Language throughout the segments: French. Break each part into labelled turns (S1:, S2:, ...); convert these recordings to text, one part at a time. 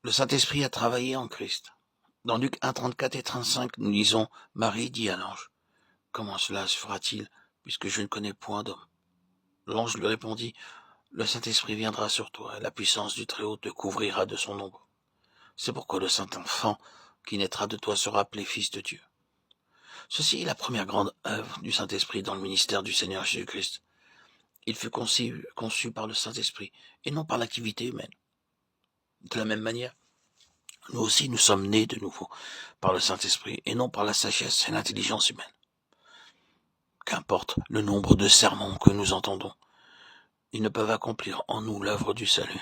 S1: Le Saint-Esprit a travaillé en Christ. Dans Luc 1, 34 et 35, nous lisons « Marie dit à l'ange, « Comment cela se fera-t-il, puisque je ne connais point d'homme ?» L'ange lui répondit, « Le Saint-Esprit viendra sur toi, et la puissance du Très-Haut te couvrira de son ombre. C'est pourquoi le Saint-Enfant qui naîtra de toi sera appelé Fils de Dieu. » Ceci est la première grande œuvre du Saint-Esprit dans le ministère du Seigneur Jésus-Christ. Il fut conçu par le Saint-Esprit, et non par l'activité humaine. De la même manière, nous aussi nous sommes nés de nouveau par le Saint-Esprit, et non par la sagesse et l'intelligence humaine. Qu'importe le nombre de sermons que nous entendons, ils ne peuvent accomplir en nous l'œuvre du salut.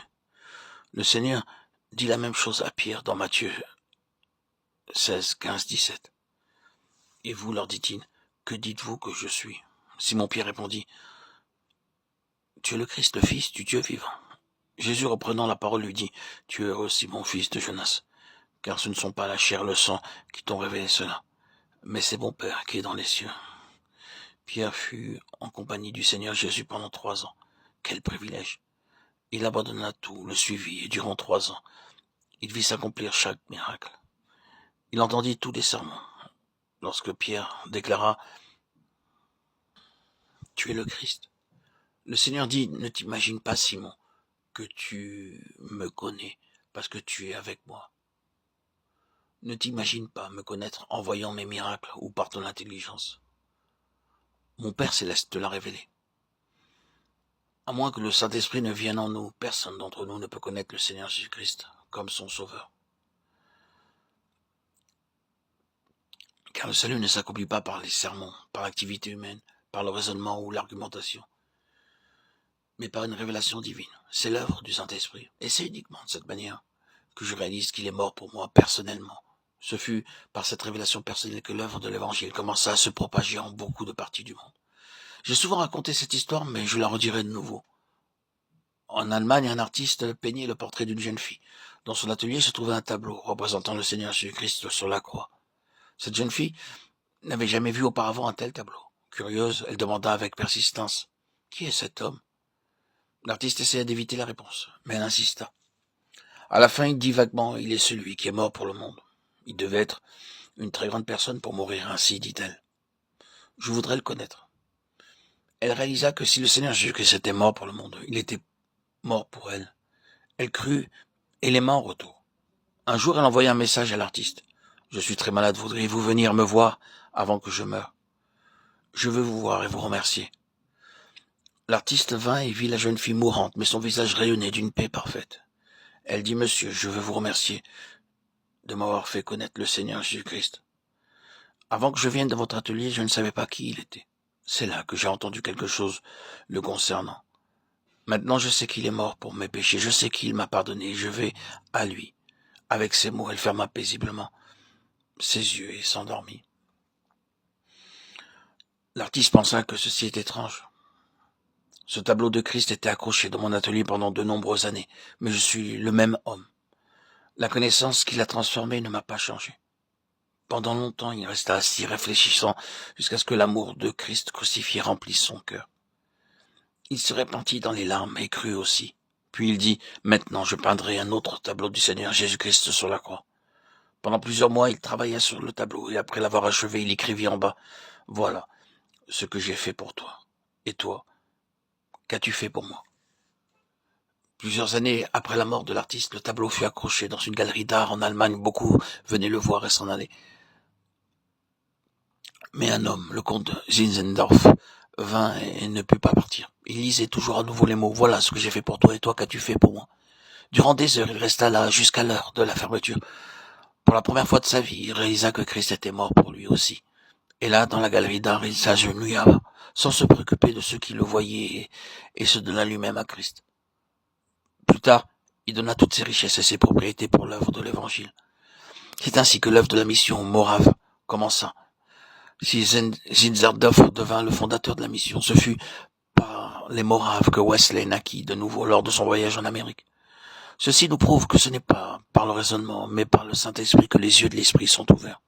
S1: Le Seigneur dit la même chose à Pierre dans Matthieu 16, 15, 17. Et vous, leur dit-il, que dites-vous que je suis? Simon-Pierre répondit, tu es le Christ, le Fils du Dieu vivant. Jésus, reprenant la parole, lui dit, tu es aussi mon fils de Jonas, car ce ne sont pas la chair et le sang qui t'ont révélé cela, mais c'est mon Père qui est dans les cieux. Pierre fut en compagnie du Seigneur Jésus pendant 3 ans. Quel privilège! Il abandonna tout, le suivit, et durant 3 ans, il vit s'accomplir chaque miracle. Il entendit tous les sermons. Lorsque Pierre déclara « Tu es le Christ », le Seigneur dit « Ne t'imagine pas, Simon, que tu me connais parce que tu es avec moi. Ne t'imagine pas me connaître en voyant mes miracles ou par ton intelligence. Mon Père céleste te l'a révélé. À moins que le Saint-Esprit ne vienne en nous, personne d'entre nous ne peut connaître le Seigneur Jésus-Christ comme son Sauveur. Car le salut ne s'accomplit pas par les sermons, par l'activité humaine, par le raisonnement ou l'argumentation, mais par une révélation divine. C'est l'œuvre du Saint-Esprit. Et c'est uniquement de cette manière que je réalise qu'il est mort pour moi personnellement. Ce fut par cette révélation personnelle que l'œuvre de l'Évangile commença à se propager en beaucoup de parties du monde. J'ai souvent raconté cette histoire, mais je la redirai de nouveau. En Allemagne, un artiste peignait le portrait d'une jeune fille. Dans son atelier se trouvait un tableau représentant le Seigneur Jésus-Christ sur la croix. Cette jeune fille n'avait jamais vu auparavant un tel tableau. Curieuse, elle demanda avec persistance « Qui est cet homme ?» L'artiste essaya d'éviter la réponse, mais elle insista. À la fin, il dit vaguement « Il est celui qui est mort pour le monde. Il devait être une très grande personne pour mourir ainsi, dit-elle. Je voudrais le connaître. » Elle réalisa que si le Seigneur Jésus-Christ était mort pour le monde, il était mort pour elle. Elle crut et l'aima en retour. Un jour, elle envoya un message à l'artiste. « Je suis très malade, voudriez-vous venir me voir avant que je meure? Je veux vous voir et vous remercier. » L'artiste vint et vit la jeune fille mourante, mais son visage rayonnait d'une paix parfaite. Elle dit « Monsieur, je veux vous remercier de m'avoir fait connaître le Seigneur Jésus-Christ. Avant que je vienne dans votre atelier, je ne savais pas qui il était. C'est là que j'ai entendu quelque chose le concernant. Maintenant, je sais qu'il est mort pour mes péchés, je sais qu'il m'a pardonné, je vais à lui. » Avec ces mots, elle ferma paisiblement ses yeux et s'endormit. L'artiste pensa que ceci était étrange. Ce tableau de Christ était accroché dans mon atelier pendant de nombreuses années, mais je suis le même homme. La connaissance qui l'a transformé ne m'a pas changé. Pendant longtemps, il resta assis réfléchissant jusqu'à ce que l'amour de Christ crucifié remplisse son cœur. Il se répandit dans les larmes et crut aussi. Puis il dit « Maintenant je peindrai un autre tableau du Seigneur Jésus-Christ sur la croix. » Pendant plusieurs mois, il travailla sur le tableau et après l'avoir achevé, il écrivit en bas « Voilà ce que j'ai fait pour toi. Et toi, qu'as-tu fait pour moi ?» Plusieurs années après la mort de l'artiste, le tableau fut accroché dans une galerie d'art en Allemagne. Beaucoup venaient le voir et s'en allaient. Mais un homme, le comte Zinzendorf, vint et ne put pas partir. Il lisait toujours à nouveau les mots « Voilà ce que j'ai fait pour toi et toi, qu'as-tu fait pour moi ?» Durant des heures, il resta là jusqu'à l'heure de la fermeture. Pour la première fois de sa vie, il réalisa que Christ était mort pour lui aussi. Et là, dans la galerie d'art, il s'agenouilla, sans se préoccuper de ceux qui le voyaient, et se donna lui-même à Christ. Plus tard, il donna toutes ses richesses et ses propriétés pour l'œuvre de l'Évangile. C'est ainsi que l'œuvre de la mission morave commença. Si Zinzendorf devint le fondateur de la mission, ce fut par les Moraves que Wesley naquit de nouveau lors de son voyage en Amérique. Ceci nous prouve que ce n'est pas par le raisonnement, mais par le Saint-Esprit que les yeux de l'Esprit sont ouverts.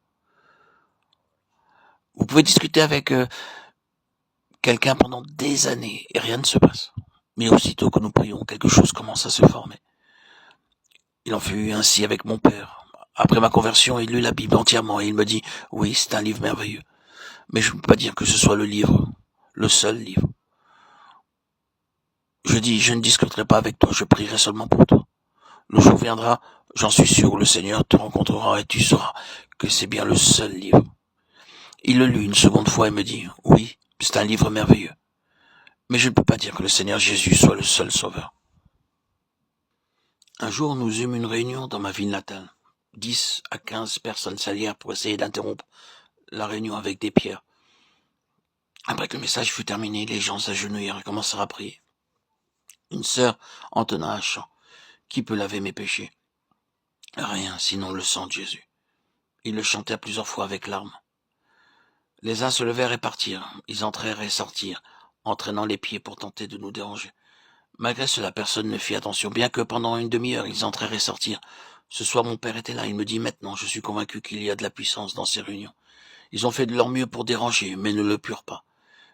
S1: Vous pouvez discuter avec quelqu'un pendant des années et rien ne se passe. Mais aussitôt que nous prions, quelque chose commence à se former. Il en fut ainsi avec mon père. Après ma conversion, il lut la Bible entièrement et il me dit, oui, c'est un livre merveilleux. Mais je ne peux pas dire que ce soit le seul livre. Je dis, je ne discuterai pas avec toi, je prierai seulement pour toi. Le jour viendra, j'en suis sûr, où le Seigneur te rencontrera et tu sauras que c'est bien le seul livre. Il le lut une seconde fois et me dit, oui, c'est un livre merveilleux. Mais je ne peux pas dire que le Seigneur Jésus soit le seul sauveur. Un jour, nous eûmes une réunion dans ma ville natale. 10 à 15 personnes s'allièrent pour essayer d'interrompre la réunion avec des pierres. Après que le message fut terminé, les gens s'agenouillèrent et commencèrent à prier. Une sœur entonna un chant. Qui peut laver mes péchés? Rien, sinon le sang de Jésus. Ils le chantèrent plusieurs fois avec larmes. Les uns se levèrent et partirent. Ils entrèrent et sortirent, entraînant les pieds pour tenter de nous déranger. Malgré cela, personne ne fit attention, bien que pendant une demi-heure, ils entrèrent et sortirent. Ce soir, mon père était là. Il me dit, maintenant, je suis convaincu qu'il y a de la puissance dans ces réunions. Ils ont fait de leur mieux pour déranger, mais ne le purent pas.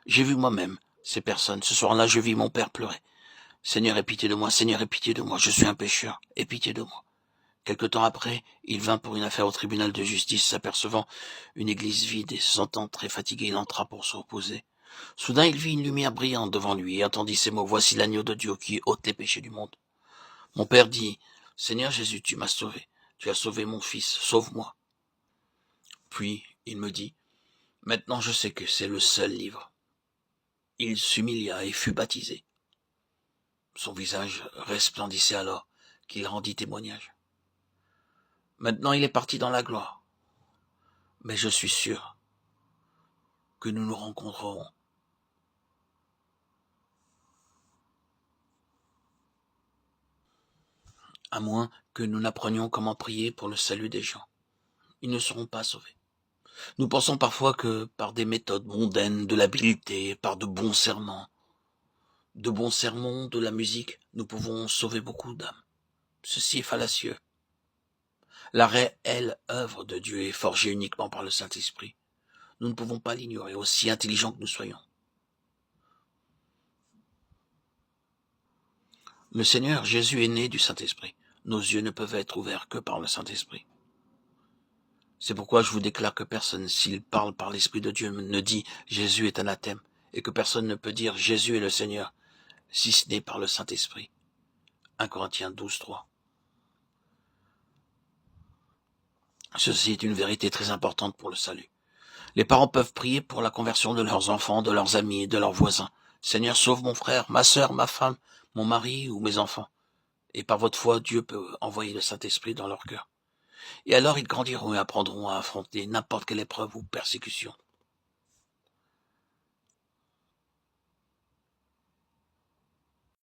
S1: J'ai vu moi-même ces personnes. Ce soir-là, je vis mon père pleurer. Seigneur, aie pitié de moi, Seigneur, aie pitié de moi. Je suis un pécheur. Aie pitié de moi. Quelque temps après, il vint pour une affaire au tribunal de justice, s'apercevant une église vide et se sentant très fatigué, il entra pour se reposer. Soudain, il vit une lumière brillante devant lui et entendit ces mots, voici l'agneau de Dieu qui ôte les péchés du monde. Mon père dit, Seigneur Jésus, tu m'as sauvé. Tu as sauvé mon fils, sauve-moi. Puis, il me dit, maintenant je sais que c'est le seul livre. Il s'humilia et fut baptisé. Son visage resplendissait alors qu'il rendit témoignage. Maintenant il est parti dans la gloire. Mais je suis sûr que nous nous rencontrerons. À moins que nous n'apprenions comment prier pour le salut des gens. Ils ne seront pas sauvés. Nous pensons parfois que par des méthodes mondaines, de l'habileté, par de bons sermons, de la musique, nous pouvons sauver beaucoup d'âmes. Ceci est fallacieux. La réelle œuvre de Dieu est forgée uniquement par le Saint-Esprit. Nous ne pouvons pas l'ignorer, aussi intelligents que nous soyons. Le Seigneur Jésus est né du Saint-Esprit. Nos yeux ne peuvent être ouverts que par le Saint-Esprit. C'est pourquoi je vous déclare que personne, s'il parle par l'Esprit de Dieu, ne dit « Jésus est anathème » et que personne ne peut dire « Jésus est le Seigneur » si ce n'est par le Saint-Esprit. 1 Corinthiens 12, 3. Ceci est une vérité très importante pour le salut. Les parents peuvent prier pour la conversion de leurs enfants, de leurs amis et de leurs voisins. Seigneur, sauve mon frère, ma sœur, ma femme, mon mari ou mes enfants. Et par votre foi, Dieu peut envoyer le Saint-Esprit dans leur cœur. Et alors ils grandiront et apprendront à affronter n'importe quelle épreuve ou persécution.